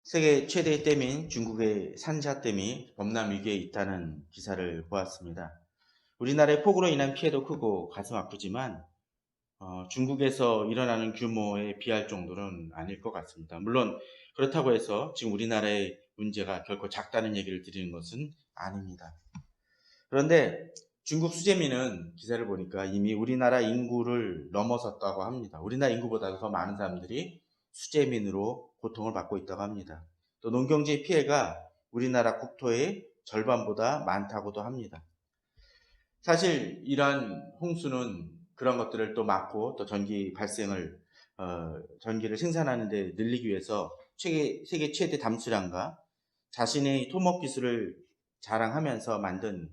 세계 최대의 댐인 중국의 산샤댐이 범람 위기에 있다는 기사를 보았습니다. 우리나라의 폭우로 인한 피해도 크고 가슴 아프지만 중국에서 일어나는 규모에 비할 정도는 아닐 것 같습니다. 물론 그렇다고 해서 지금 우리나라의 문제가 결코 작다는 얘기를 드리는 것은 아닙니다. 그런데 중국 수재민은 기사를 보니까 이미 우리나라 인구를 넘어섰다고 합니다. 우리나라 인구보다도 더 많은 사람들이 수재민으로 고통을 받고 있다고 합니다. 또 농경지의 피해가 우리나라 국토의 절반보다 많다고도 합니다. 사실 이러한 홍수는 그런 것들을 또 막고 또 전기를 생산하는 데 늘리기 위해서 세계 최대 담수량과 자신의 토목 기술을 자랑하면서 만든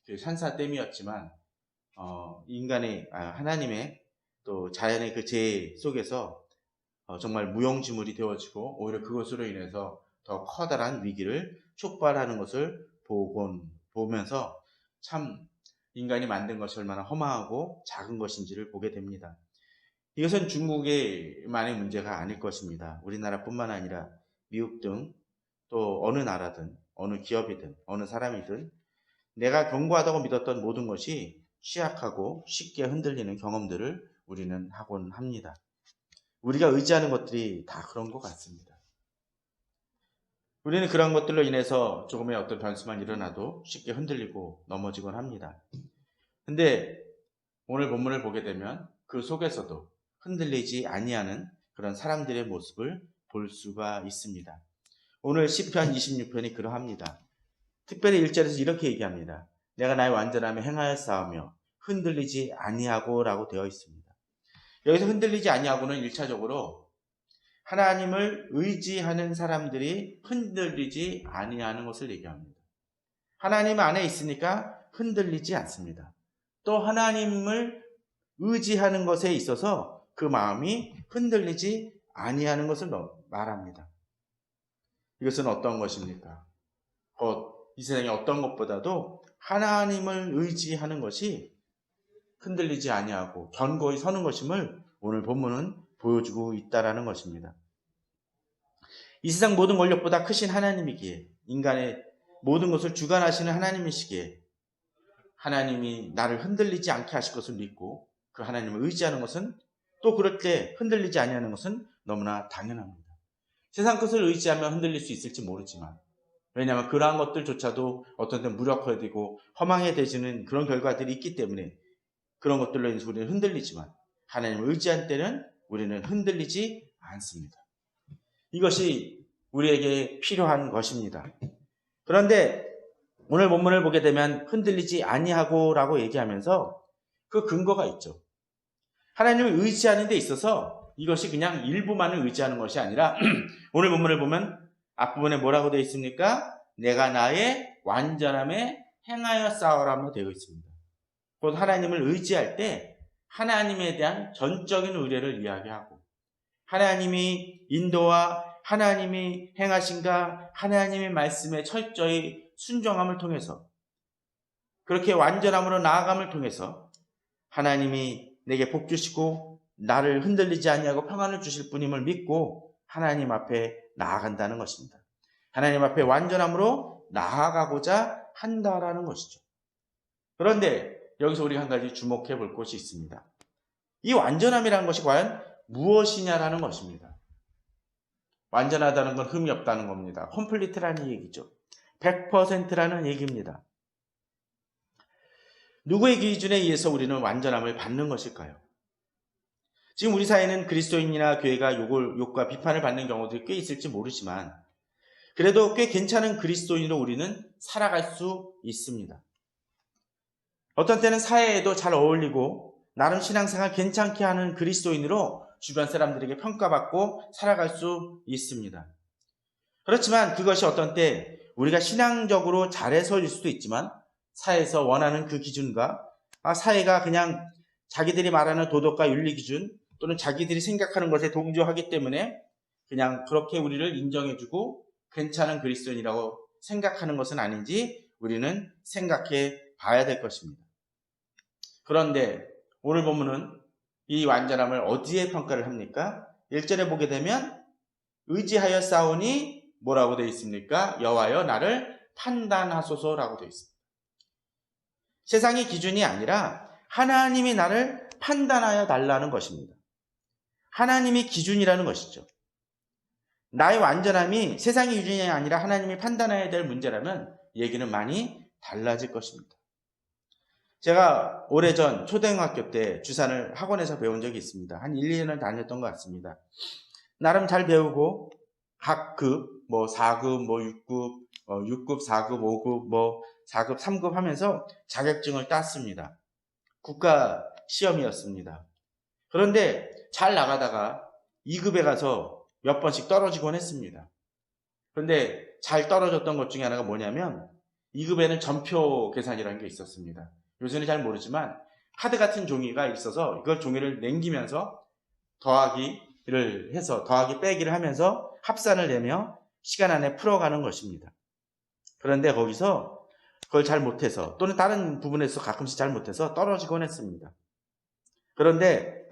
그 산사댐이었지만 하나님의 또 자연의 그 재해 속에서 정말 무용지물이 되어지고 오히려 그것으로 인해서 더 커다란 위기를 촉발하는 것을 보면서 참 인간이 만든 것이 얼마나 허망하고 작은 것인지를 보게 됩니다. 이것은 중국의만의 문제가 아닐 것입니다. 우리나라뿐만 아니라 미국 등 또 어느 나라든 어느 기업이든 어느 사람이든 내가 견고하다고 믿었던 모든 것이 취약하고 쉽게 흔들리는 경험들을 우리는 하곤 합니다. 우리가 의지하는 것들이 다 그런 것 같습니다. 우리는 그런 것들로 인해서 조금의 어떤 변수만 일어나도 쉽게 흔들리고 넘어지곤 합니다. 근데 오늘 본문을 보게 되면 그 속에서도 흔들리지 아니하는 그런 사람들의 모습을 볼 수가 있습니다. 오늘 시편 26편이 그러합니다. 특별히 1절에서 이렇게 얘기합니다. 내가 나의 완전함에 행하였사오며 흔들리지 아니하고 라고 되어 있습니다. 여기서 흔들리지 아니하고는 1차적으로 하나님을 의지하는 사람들이 흔들리지 아니하는 것을 얘기합니다. 하나님 안에 있으니까 흔들리지 않습니다. 또 하나님을 의지하는 것에 있어서 그 마음이 흔들리지 아니하는 것을 말합니다. 이것은 어떤 것입니까? 곧 이 세상의 어떤 것보다도 하나님을 의지하는 것이 흔들리지 아니하고 견고히 서는 것임을 오늘 본문은 보여주고 있다라는 것입니다. 이 세상 모든 권력보다 크신 하나님이기에 인간의 모든 것을 주관하시는 하나님이시기에 하나님이 나를 흔들리지 않게 하실 것을 믿고 그 하나님을 의지하는 것은 또 그럴 때 흔들리지 아니하는 것은 너무나 당연합니다. 세상 것을 의지하면 흔들릴 수 있을지 모르지만 왜냐하면 그러한 것들조차도 어떤 때 무력화되고 허망해지는 그런 결과들이 있기 때문에 그런 것들로 인해서 우리는 흔들리지만 하나님을 의지한 때는 우리는 흔들리지 않습니다. 이것이 우리에게 필요한 것입니다. 그런데 오늘 본문을 보게 되면 흔들리지 아니하고 라고 얘기하면서 그 근거가 있죠. 하나님을 의지하는 데 있어서 이것이 그냥 일부만을 의지하는 것이 아니라 오늘 본문을 보면 앞부분에 뭐라고 되어 있습니까? 내가 나의 완전함에 행하여 싸우라고 되어 있습니다. 곧 하나님을 의지할 때 하나님에 대한 전적인 의뢰를 이야기하고 하나님이 인도와 하나님이 행하신가 하나님의 말씀에 철저히 순종함을 통해서 그렇게 완전함으로 나아감을 통해서 하나님이 내게 복 주시고 나를 흔들리지 아니하고 평안을 주실 분임을 믿고 하나님 앞에 나아간다는 것입니다. 하나님 앞에 완전함으로 나아가고자 한다라는 것이죠. 그런데 여기서 우리가 한 가지 주목해 볼 것이 있습니다. 이 완전함이라는 것이 과연 무엇이냐라는 것입니다. 완전하다는 건 흠이 없다는 겁니다. 컴플리트라는 얘기죠. 100%라는 얘기입니다. 누구의 기준에 의해서 우리는 완전함을 받는 것일까요? 지금 우리 사회는 그리스도인이나 교회가 욕과 비판을 받는 경우들이 꽤 있을지 모르지만 그래도 꽤 괜찮은 그리스도인으로 우리는 살아갈 수 있습니다. 어떤 때는 사회에도 잘 어울리고 나름 신앙생활 괜찮게 하는 그리스도인으로 주변 사람들에게 평가받고 살아갈 수 있습니다. 그렇지만 그것이 어떤 때 우리가 신앙적으로 잘해서일 수도 있지만 사회에서 원하는 그 기준과 사회가 그냥 자기들이 말하는 도덕과 윤리 기준 또는 자기들이 생각하는 것에 동조하기 때문에 그냥 그렇게 우리를 인정해주고 괜찮은 그리스도인이라고 생각하는 것은 아닌지 우리는 생각해 봐야 될 것입니다. 그런데 오늘 본문은 이 완전함을 어디에 평가를 합니까? 1절에 보게 되면 의지하여 싸우니 뭐라고 되어 있습니까? 여호와여 나를 판단하소서라고 되어 있습니다. 세상의 기준이 아니라 하나님이 나를 판단하여 달라는 것입니다. 하나님이 기준이라는 것이죠. 나의 완전함이 세상의 기준이 아니라 하나님이 판단해야 될 문제라면 얘기는 많이 달라질 것입니다. 제가 오래전 초등학교 때 주산을 학원에서 배운 적이 있습니다. 한 1, 2년을 다녔던 것 같습니다. 나름 잘 배우고 각 급, 4급, 6급, 6급, 4급, 5급, 4급, 3급 하면서 자격증을 땄습니다. 국가 시험이었습니다. 그런데 잘 나가다가 2급에 가서 몇 번씩 떨어지곤 했습니다. 그런데 잘 떨어졌던 것 중에 하나가 뭐냐면 2급에는 전표 계산이라는 게 있었습니다. 요새는 잘 모르지만 카드 같은 종이가 있어서 이걸 종이를 남기면서 더하기를 해서 더하기 빼기를 하면서 합산을 내며 시간 안에 풀어가는 것입니다. 그런데 거기서 그걸 잘 못해서 또는 다른 부분에서 가끔씩 잘 못해서 떨어지곤 했습니다. 그런데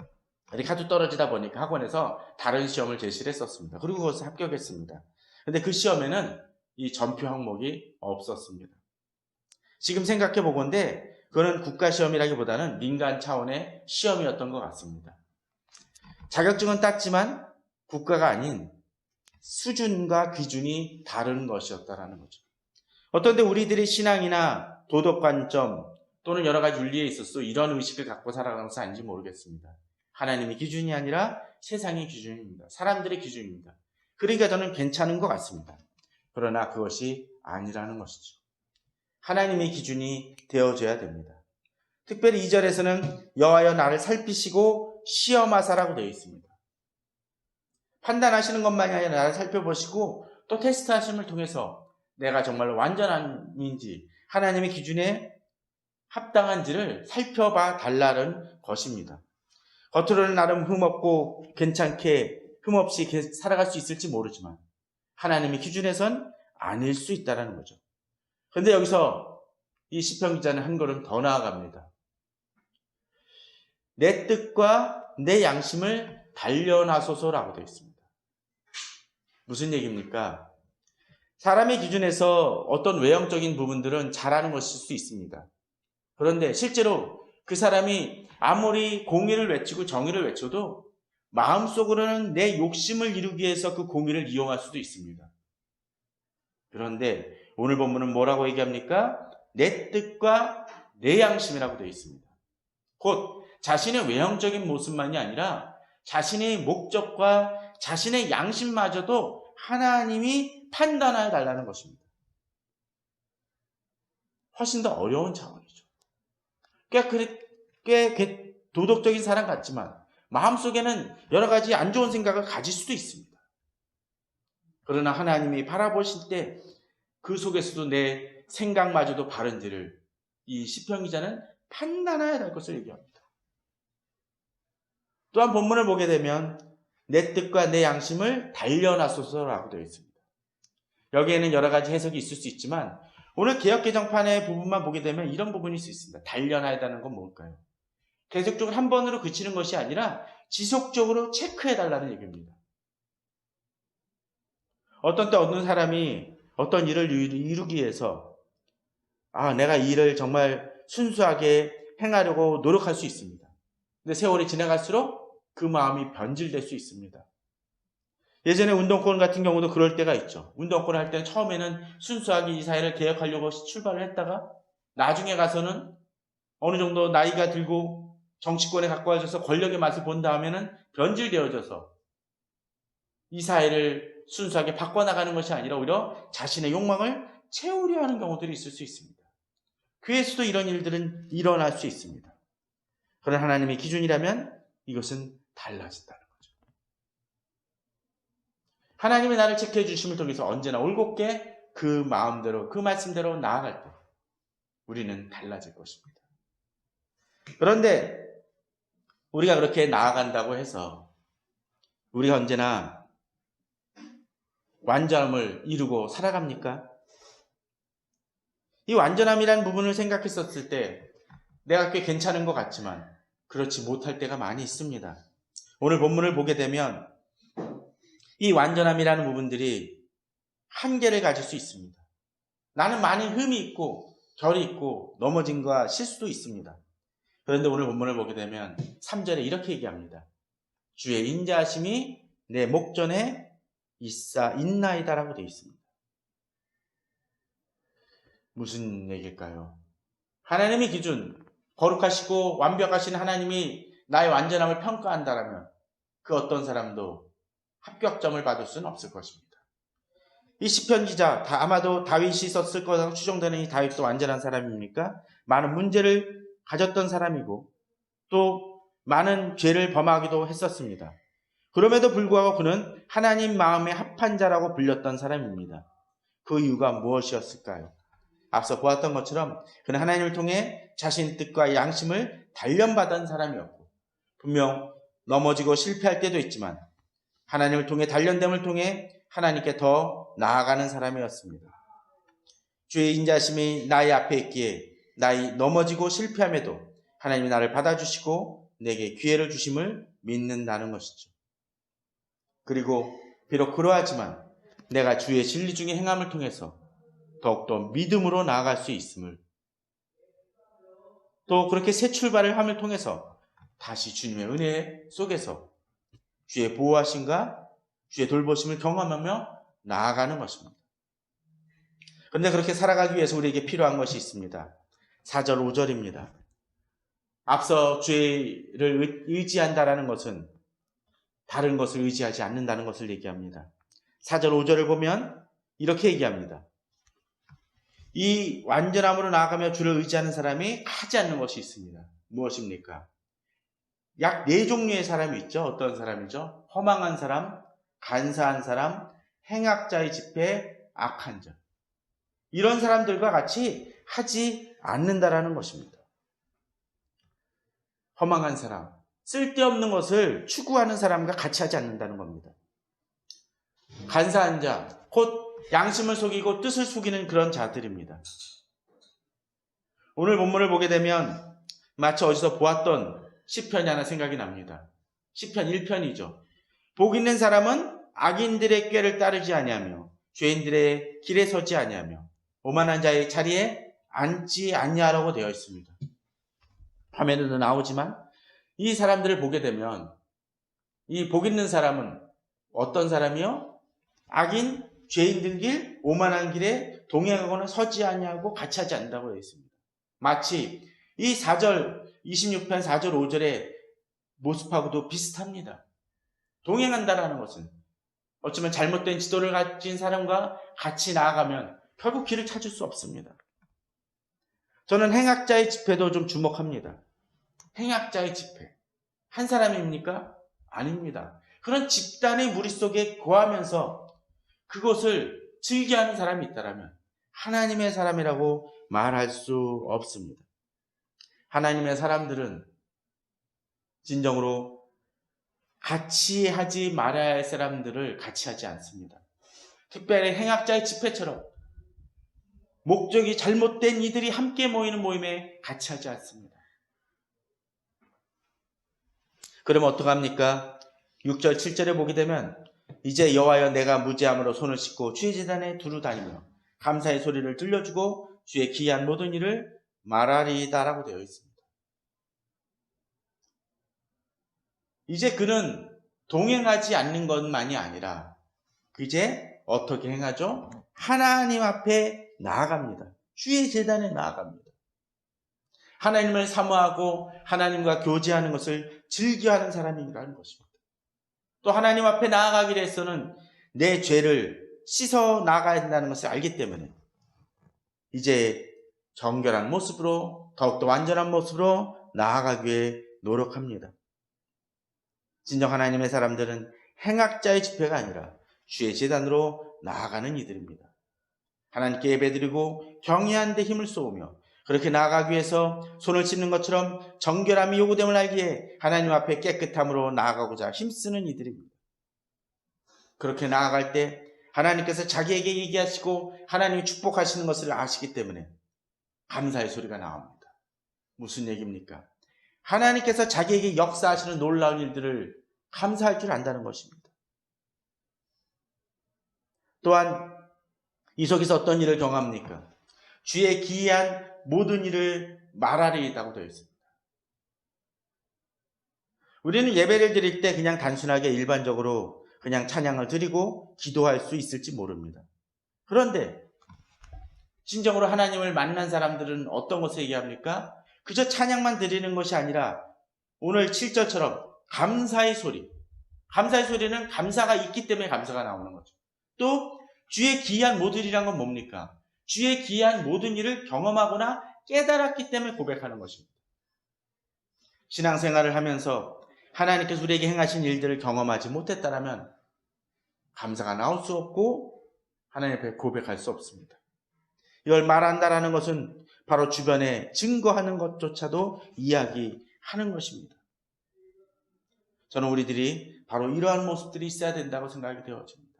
이렇게 하도 떨어지다 보니까 학원에서 다른 시험을 제시를 했었습니다. 그리고 그것을 합격했습니다. 근데 그 시험에는 이 전표 항목이 없었습니다. 지금 생각해 보건대 그거는 국가시험이라기보다는 민간 차원의 시험이었던 것 같습니다. 자격증은 땄지만 국가가 아닌 수준과 기준이 다른 것이었다라는 거죠. 어떤데 우리들의 신앙이나 도덕관점 또는 여러 가지 윤리에 있어서 이런 의식을 갖고 살아가는 것은 아닌지 모르겠습니다. 하나님의 기준이 아니라 세상의 기준입니다. 사람들의 기준입니다. 그러니까 저는 괜찮은 것 같습니다. 그러나 그것이 아니라는 것이죠. 하나님의 기준이 되어줘야 됩니다. 특별히 2절에서는 여호와여 나를 살피시고 시험하사라고 되어 있습니다. 판단하시는 것만이 아니라 나를 살펴보시고 또 테스트하심을 통해서 내가 정말 완전한인지 하나님의 기준에 합당한지를 살펴봐 달라는 것입니다. 겉으로는 나름 흠없고 괜찮게 흠없이 살아갈 수 있을지 모르지만 하나님의 기준에선 아닐 수 있다는 거죠. 그런데 여기서 이 시편 기자는 한 걸음 더 나아갑니다. 내 뜻과 내 양심을 단련하소서라고 되어 있습니다. 무슨 얘기입니까? 사람의 기준에서 어떤 외형적인 부분들은 잘하는 것일 수 있습니다. 그런데 실제로 그 사람이 아무리 공의를 외치고 정의를 외쳐도 마음속으로는 내 욕심을 이루기 위해서 그 공의를 이용할 수도 있습니다. 그런데 오늘 본문은 뭐라고 얘기합니까? 내 뜻과 내 양심이라고 되어 있습니다. 곧 자신의 외형적인 모습만이 아니라 자신의 목적과 자신의 양심마저도 하나님이 판단하여 달라는 것입니다. 훨씬 더 어려운 차원이죠. 꽤 도덕적인 사람 같지만 마음속에는 여러 가지 안 좋은 생각을 가질 수도 있습니다. 그러나 하나님이 바라보실 때 그 속에서도 내 생각마저도 바른지를 이 시편 기자는 판단해야 할 것을 얘기합니다. 또한 본문을 보게 되면 내 뜻과 내 양심을 단련하소서라고 되어 있습니다. 여기에는 여러 가지 해석이 있을 수 있지만 오늘 개역개정판의 부분만 보게 되면 이런 부분이 있을 수 있습니다. 단련하다는 건 뭘까요? 계속적으로 한 번으로 그치는 것이 아니라 지속적으로 체크해달라는 얘기입니다. 어떤 때 어떤 사람이 어떤 일을 이루기 위해서 내가 이 일을 정말 순수하게 행하려고 노력할 수 있습니다. 근데 세월이 지나갈수록 그 마음이 변질될 수 있습니다. 예전에 운동권 같은 경우도 그럴 때가 있죠. 운동권 할 때는 처음에는 순수하게 이 사회를 개혁하려고 출발을 했다가 나중에 가서는 어느 정도 나이가 들고 정치권에 가까워져서 권력의 맛을 본 다음에는 변질되어져서 이 사회를 순수하게 바꿔나가는 것이 아니라 오히려 자신의 욕망을 채우려 하는 경우들이 있을 수 있습니다. 교회에서도 이런 일들은 일어날 수 있습니다. 그러나 하나님의 기준이라면 이것은 달라진다는 거죠. 하나님이 나를 체크해 주심을 통해서 언제나 올곧게 그 마음대로 그 말씀대로 나아갈 때 우리는 달라질 것입니다. 그런데 우리가 그렇게 나아간다고 해서 우리가 언제나 완전함을 이루고 살아갑니까? 이 완전함이라는 부분을 생각했었을 때 내가 꽤 괜찮은 것 같지만 그렇지 못할 때가 많이 있습니다. 오늘 본문을 보게 되면 이 완전함이라는 부분들이 한계를 가질 수 있습니다. 나는 많은 흠이 있고 결이 있고 넘어짐과 실수도 있습니다. 그런데 오늘 본문을 보게 되면 3절에 이렇게 얘기합니다. 주의 인자하심이 내 목전에 있나이다라고 되어 있습니다. 무슨 얘기일까요? 하나님의 기준, 거룩하시고 완벽하신 하나님이 나의 완전함을 평가한다라면 그 어떤 사람도 합격점을 받을 수는 없을 것입니다. 이 시편 기자, 아마도 다윗이 썼을 거라고 추정되는 이 다윗도 완전한 사람입니까? 많은 문제를 가졌던 사람이고 또 많은 죄를 범하기도 했었습니다. 그럼에도 불구하고 그는 하나님 마음에 합한 자라고 불렸던 사람입니다. 그 이유가 무엇이었을까요? 앞서 보았던 것처럼 그는 하나님을 통해 자신의 뜻과 양심을 단련받은 사람이었고 분명 넘어지고 실패할 때도 있지만 하나님을 통해 단련됨을 통해 하나님께 더 나아가는 사람이었습니다. 주의 인자심이 나의 앞에 있기에 나의 넘어지고 실패함에도 하나님이 나를 받아주시고 내게 기회를 주심을 믿는다는 것이죠. 그리고 비록 그러하지만 내가 주의 진리 중에 행함을 통해서 더욱더 믿음으로 나아갈 수 있음을 또 그렇게 새 출발을 함을 통해서 다시 주님의 은혜 속에서 주의 보호하심과 주의 돌보심을 경험하며 나아가는 것입니다. 그런데 그렇게 살아가기 위해서 우리에게 필요한 것이 있습니다. 4절 5절입니다. 앞서 죄를 의지한다라는 것은 다른 것을 의지하지 않는다는 것을 얘기합니다. 4절 5절을 보면 이렇게 얘기합니다. 이 완전함으로 나아가며 주를 의지하는 사람이 하지 않는 것이 있습니다. 무엇입니까? 약 4종류의 사람이 있죠. 어떤 사람이죠? 허망한 사람, 간사한 사람, 행악자의 집회, 악한 자. 이런 사람들과 같이 하지 않는다라는 것입니다. 허망한 사람, 쓸데없는 것을 추구하는 사람과 같이 하지 않는다는 겁니다. 간사한 자, 곧 양심을 속이고 뜻을 속이는 그런 자들입니다. 오늘 본문을 보게 되면 마치 어디서 보았던 시편이 하나 생각이 납니다. 시편 1편이죠. 복 있는 사람은 악인들의 꾀를 따르지 아니하며 죄인들의 길에 서지 아니하며 오만한 자의 자리에 앉지 아니하라고 되어 있습니다. 화면에도 나오지만 이 사람들을 보게 되면 이 복 있는 사람은 어떤 사람이요? 악인, 죄인들 길, 오만한 길에 동행하거나 서지 아니하고 같이 하지 않는다고 되어 있습니다. 마치 이 4절, 26편 4절 5절의 모습하고도 비슷합니다. 동행한다라는 것은 어쩌면 잘못된 지도를 가진 사람과 같이 나아가면 결국 길을 찾을 수 없습니다. 저는 행악자의 집회도 좀 주목합니다. 행악자의 집회. 한 사람입니까? 아닙니다. 그런 집단의 무리 속에 거하면서 그것을 즐겨하는 사람이 있다면 하나님의 사람이라고 말할 수 없습니다. 하나님의 사람들은 진정으로 같이 하지 말아야 할 사람들을 같이 하지 않습니다. 특별히 행악자의 집회처럼 목적이 잘못된 이들이 함께 모이는 모임에 같이 하지 않습니다. 그러면 어떡합니까? 6절 7절에 보게 되면 이제 여호와여 내가 무죄함으로 손을 씻고 주의 제단에 두루 다니며 감사의 소리를 들려주고 주의 기이한 모든 일을 말하리이다라고 되어 있습니다. 이제 그는 동행하지 않는 것만이 아니라 이제 어떻게 행하죠? 하나님 앞에 나아갑니다. 주의 제단에 나아갑니다. 하나님을 사모하고 하나님과 교제하는 것을 즐겨하는 사람이라는 것입니다. 또 하나님 앞에 나아가기 위해서는 내 죄를 씻어 나가야 된다는 것을 알기 때문에 이제 정결한 모습으로 더욱더 완전한 모습으로 나아가기 위해 노력합니다. 진정 하나님의 사람들은 행악자의 집회가 아니라 주의 제단으로 나아가는 이들입니다. 하나님께 예배드리고 경외하는 데 힘을 쏟으며 그렇게 나아가기 위해서 손을 씻는 것처럼 정결함이 요구됨을 알기에 하나님 앞에 깨끗함으로 나아가고자 힘쓰는 이들입니다. 그렇게 나아갈 때 하나님께서 자기에게 얘기하시고 하나님이 축복하시는 것을 아시기 때문에 감사의 소리가 나옵니다. 무슨 얘기입니까? 하나님께서 자기에게 역사하시는 놀라운 일들을 감사할 줄 안다는 것입니다. 또한 이 속에서 어떤 일을 경험합니까? 주의 기이한 모든 일을 말하리이다고 되어 있습니다. 우리는 예배를 드릴 때 그냥 단순하게 일반적으로 그냥 찬양을 드리고 기도할 수 있을지 모릅니다. 그런데 진정으로 하나님을 만난 사람들은 어떤 것을 얘기합니까? 그저 찬양만 드리는 것이 아니라 오늘 7절처럼 감사의 소리. 감사의 소리는 감사가 있기 때문에 감사가 나오는 거죠. 또 주의 기이한 모든 일이란 건 뭡니까? 주의 기이한 모든 일을 경험하거나 깨달았기 때문에 고백하는 것입니다. 신앙생활을 하면서 하나님께서 우리에게 행하신 일들을 경험하지 못했다면 감사가 나올 수 없고 하나님 앞에 고백할 수 없습니다. 이걸 말한다라는 것은 바로 주변에 증거하는 것조차도 이야기하는 것입니다. 저는 우리들이 바로 이러한 모습들이 있어야 된다고 생각이 되어집니다.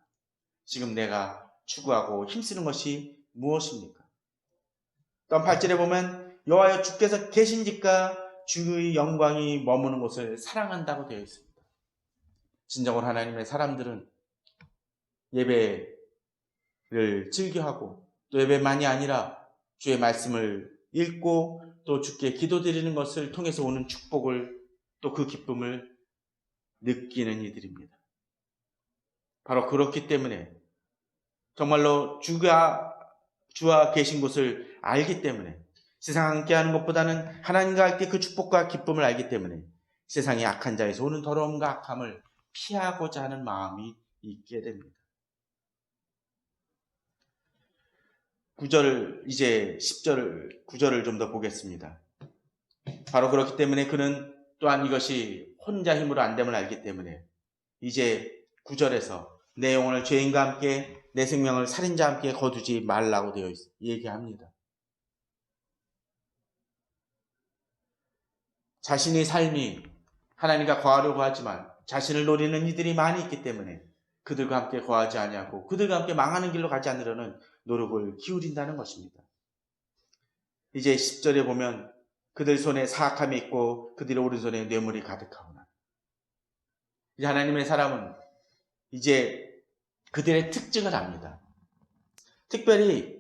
지금 내가 추구하고 힘쓰는 것이 무엇입니까? 또한 8절에 보면 여호와여 주께서 계신지까 주의 영광이 머무는 곳을 사랑한다고 되어 있습니다. 진정으로 하나님의 사람들은 예배를 즐겨하고 또 예배만이 아니라 주의 말씀을 읽고 또 주께 기도드리는 것을 통해서 오는 축복을 또 그 기쁨을 느끼는 이들입니다. 바로 그렇기 때문에 정말로 주와 계신 곳을 알기 때문에 세상 함께하는 것보다는 하나님과 함께 그 축복과 기쁨을 알기 때문에 세상의 악한 자에서 오는 더러움과 악함을 피하고자 하는 마음이 있게 됩니다. 9절 이제 10절 9절을 좀 더 보겠습니다. 바로 그렇기 때문에 그는 또한 이것이 혼자 힘으로 안 됨을 알기 때문에 이제 9절에서 내 영혼을 죄인과 함께 내 생명을 살인자와 함께 거두지 말라고 되어 얘기합니다. 자신의 삶이 하나님과 거하려고 하지만 자신을 노리는 이들이 많이 있기 때문에 그들과 함께 거하지 아니하고 그들과 함께 망하는 길로 가지 않으려는 노력을 기울인다는 것입니다. 이제 10절에 보면 그들 손에 사악함이 있고 그들의 오른손에 뇌물이 가득하구나. 이제 하나님의 사람은 이제 그들의 특징을 압니다. 특별히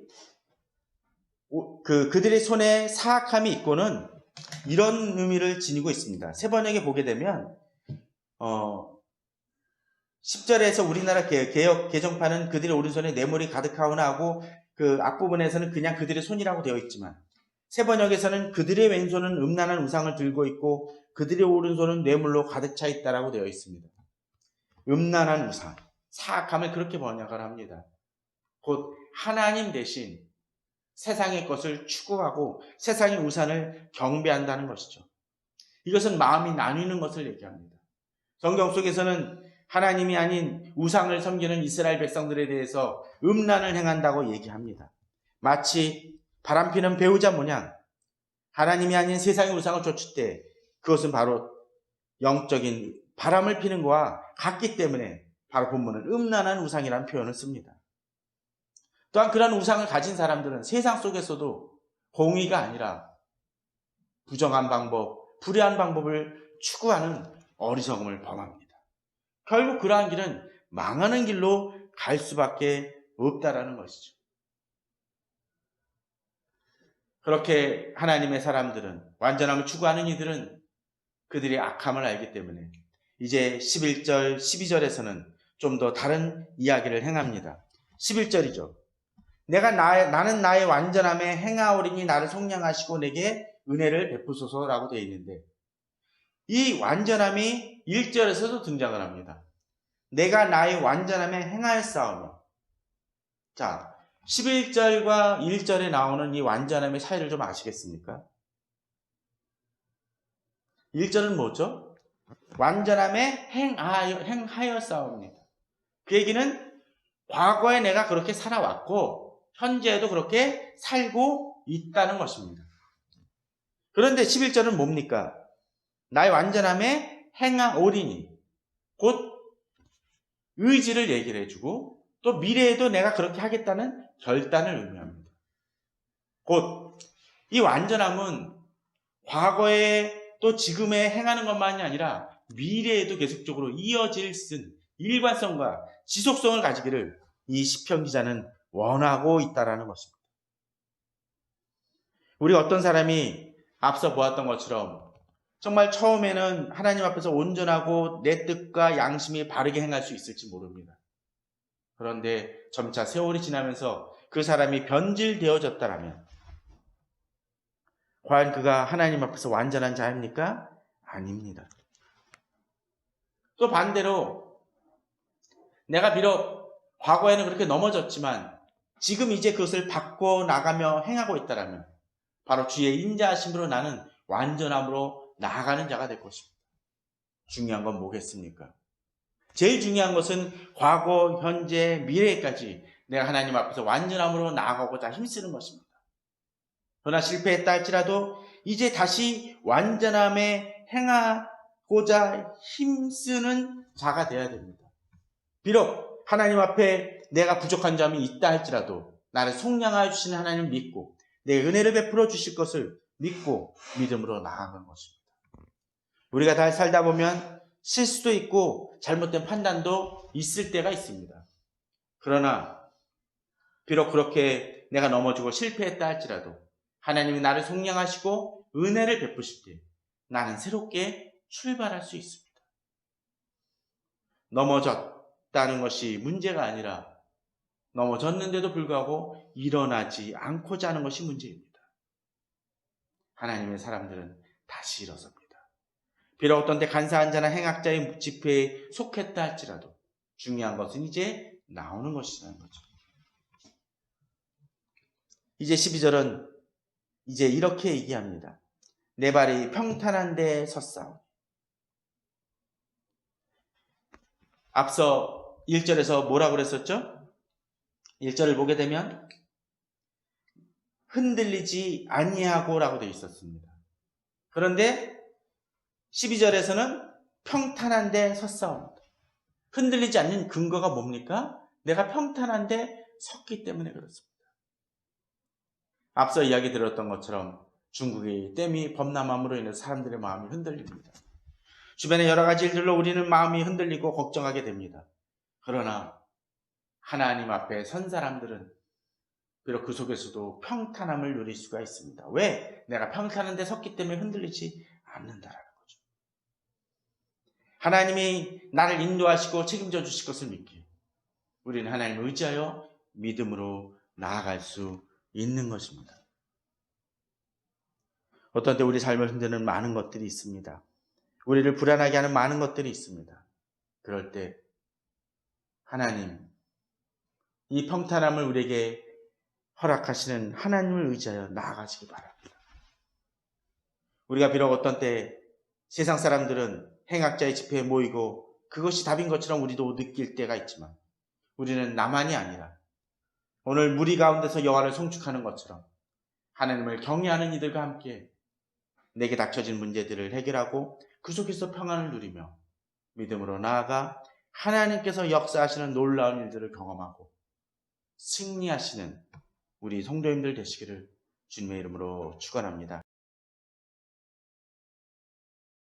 그들의 손에 사악함이 있고는 이런 의미를 지니고 있습니다. 세 번역에 보게 되면 10절에서 우리나라 개역 개정판은 그들의 오른손에 뇌물이 가득하구나 하고 그 앞부분에서는 그냥 그들의 손이라고 되어 있지만 세 번역에서는 그들의 왼손은 음란한 우상을 들고 있고 그들의 오른손은 뇌물로 가득 차 있다라고 되어 있습니다. 음란한 우상, 사악함을 그렇게 번역을 합니다. 곧 하나님 대신 세상의 것을 추구하고 세상의 우상을 경배한다는 것이죠. 이것은 마음이 나뉘는 것을 얘기합니다. 성경 속에서는 하나님이 아닌 우상을 섬기는 이스라엘 백성들에 대해서 음란을 행한다고 얘기합니다. 마치 바람피는 배우자 모양 하나님이 아닌 세상의 우상을 좇을 때 그것은 바로 영적인 바람을 피는 것과 같기 때문에 바로 본문은 음란한 우상이라는 표현을 씁니다. 또한 그런 우상을 가진 사람들은 세상 속에서도 공의가 아니라 부정한 방법, 불의한 방법을 추구하는 어리석음을 범합니다. 결국 그러한 길은 망하는 길로 갈 수밖에 없다라는 것이죠. 그렇게 하나님의 사람들은 완전함을 추구하는 이들은 그들의 악함을 알기 때문에 이제 11절, 12절에서는 좀 더 다른 이야기를 행합니다. 11절이죠. 나는 나의 완전함에 행하오리니 나를 속량하시고 내게 은혜를 베푸소서라고 되어 있는데 이 완전함이 1절에서도 등장을 합니다. 내가 나의 완전함에 행하였사오며. 자, 11절과 1절에 나오는 이 완전함의 차이를 좀 아시겠습니까? 1절은 뭐죠? 완전함에 행하였사옵니다. 그 얘기는 과거에 내가 그렇게 살아왔고 현재에도 그렇게 살고 있다는 것입니다. 그런데 11절은 뭡니까? 나의 완전함에 행하오리니 곧 의지를 얘기를 해주고 또 미래에도 내가 그렇게 하겠다는 결단을 의미합니다. 곧 이 완전함은 과거에 또 지금에 행하는 것만이 아니라 미래에도 계속적으로 이어질 일관성과 지속성을 가지기를 이 시편 기자는 원하고 있다라는 것입니다. 우리 어떤 사람이 앞서 보았던 것처럼 정말 처음에는 하나님 앞에서 온전하고 내 뜻과 양심이 바르게 행할 수 있을지 모릅니다. 그런데 점차 세월이 지나면서 그 사람이 변질되어졌다라면 과연 그가 하나님 앞에서 완전한 자입니까? 아닙니다. 또 반대로 내가 비록 과거에는 그렇게 넘어졌지만 지금 이제 그것을 바꿔나가며 행하고 있다라면 바로 주의 인자하심으로 나는 완전함으로 나아가는 자가 될 것입니다. 중요한 건 뭐겠습니까? 제일 중요한 것은 과거, 현재, 미래까지 내가 하나님 앞에서 완전함으로 나아가고자 힘쓰는 것입니다. 그러나 실패했다 할지라도 이제 다시 완전함에 행하고자 힘쓰는 자가 되어야 됩니다. 비록 하나님 앞에 내가 부족한 점이 있다 할지라도 나를 속량하여 주시는 하나님을 믿고 내 은혜를 베풀어 주실 것을 믿고 믿음으로 나아가는 것입니다. 우리가 다 살다 보면 실수도 있고 잘못된 판단도 있을 때가 있습니다. 그러나 비록 그렇게 내가 넘어지고 실패했다 할지라도 하나님이 나를 속량하시고 은혜를 베푸실 때 나는 새롭게 출발할 수 있습니다. 넘어졌다는 것이 문제가 아니라 넘어졌는데도 불구하고 일어나지 않고자 하는 것이 문제입니다. 하나님의 사람들은 다시 일어섭니다. 비록 어떤 때 간사한 자나 행악자의 집회에 속했다 할지라도 중요한 것은 이제 나오는 것이라는 거죠. 이제 12절은 이제 이렇게 얘기합니다. 내 발이 평탄한 데 섰사오니. 앞서 1절에서 뭐라고 그랬었죠? 1절을 보게 되면 흔들리지 아니하고 라고 되어 있었습니다. 그런데 12절에서는 평탄한 데 섰사옵니다. 흔들리지 않는 근거가 뭡니까? 내가 평탄한 데 섰기 때문에 그렇습니다. 앞서 이야기 들었던 것처럼 중국의 댐이 범람함으로 인해 사람들의 마음이 흔들립니다. 주변의 여러 가지 일들로 우리는 마음이 흔들리고 걱정하게 됩니다. 그러나 하나님 앞에 선 사람들은 비록 그 속에서도 평탄함을 누릴 수가 있습니다. 왜? 내가 평탄한 데 섰기 때문에 흔들리지 않는다라는 거죠. 하나님이 나를 인도하시고 책임져 주실 것을 믿기에 우리는 하나님을 의지하여 믿음으로 나아갈 수 있는 것입니다. 어떤 때 우리 삶을 흔드는 많은 것들이 있습니다. 우리를 불안하게 하는 많은 것들이 있습니다. 그럴 때 하나님, 이 평탄함을 우리에게 허락하시는 하나님을 의지하여 나아가시기 바랍니다. 우리가 비록 어떤 때 세상 사람들은 행악자의 집회에 모이고 그것이 답인 것처럼 우리도 느낄 때가 있지만 우리는 나만이 아니라 오늘 무리 가운데서 여호와를 송축하는 것처럼 하나님을 경외하는 이들과 함께 내게 닥쳐진 문제들을 해결하고 그 속에서 평안을 누리며 믿음으로 나아가 하나님께서 역사하시는 놀라운 일들을 경험하고 승리하시는 우리 성도님들 되시기를 주님의 이름으로 축원합니다.